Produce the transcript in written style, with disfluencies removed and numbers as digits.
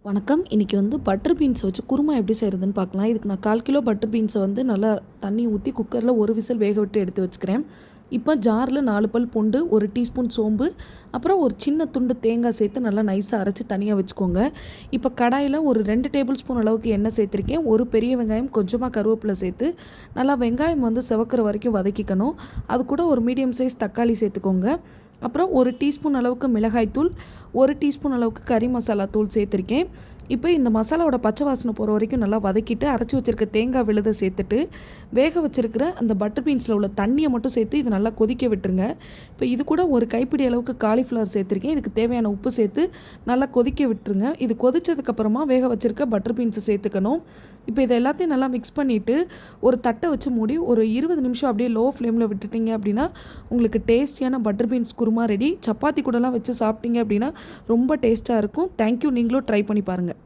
வணக்கம். இன்றைக்கி பட்டர் பீன்ஸை வச்சு குருமா எப்படி செய்கிறதுன்னு பார்க்கலாம். இதுக்கு நான் 1/4 கிலோ பட்டர் பீன்ஸை நல்லா தண்ணி ஊற்றி குக்கரில் ஒரு விசில் வேக விட்டு எடுத்து வச்சுக்கிறேன். இப்போ ஜாரில் 4 பல் பூண்டு, 1 டீஸ்பூன் சோம்பு, அப்புறம் ஒரு சின்ன துண்டு தேங்காய் சேர்த்து நல்லா நைஸாக அரைச்சி தனியாக வச்சுக்கோங்க. இப்போ கடாயில் ஒரு 2 டேபிள் ஸ்பூன் அளவுக்கு எண்ணெய் சேர்த்துருக்கேன். ஒரு பெரிய வெங்காயம், கொஞ்சமாக கருவேப்பிலை சேர்த்து நல்லா வெங்காயம் செவக்கிற வரைக்கும் வதக்கிக்கணும். அது கூட ஒரு மீடியம் சைஸ் தக்காளி சேர்த்துக்கோங்க. அப்புறம் 1 டீஸ்பூன் அளவுக்கு மிளகாய்த்தூள், 1 டீஸ்பூன் அளவுக்கு கறி மசாலா தூள் சேர்த்துருக்கேன். இப்போ இந்த மசாலாவோட பச்சை வாசனை போகிற வரைக்கும் நல்லா வதக்கிட்டு அரைச்சி வச்சுருக்க தேங்காய் விழுதை சேர்த்துட்டு வேக வச்சுருக்கிற அந்த பட்டர் பீன்ஸில் உள்ள தண்ணியை மட்டும் சேர்த்து இது நல்லா கொதிக்க விட்டுருங்க. இப்போ இது கூட ஒரு கைப்பிடி அளவுக்கு காலிஃப்ளவர் சேர்த்துருக்கேன். இதுக்கு தேவையான உப்பு சேர்த்து நல்லா கொதிக்க விட்டுருங்க. இது கொதித்ததுக்கப்புறமா வேக வச்சுருக்க பட்டர் பீன்ஸை சேர்த்துக்கணும். இப்போ இதை எல்லாத்தையும் நல்லா மிக்ஸ் பண்ணிவிட்டு ஒரு தட்டை வச்சு மூடி ஒரு 20 நிமிஷம் அப்படியே லோ ஃப்ளேமில் விட்டுட்டிங்க அப்படின்னா உங்களுக்கு டேஸ்டியான butter beans kurma ready. Chapati கூடலாம் வச்சு சாப்பிட்டீங்க அப்படின்னா ரொம்ப டேஸ்ட்டாக இருக்கும். தேங்க்யூ. நீங்களும் ட்ரை பண்ணி பாருங்கள்.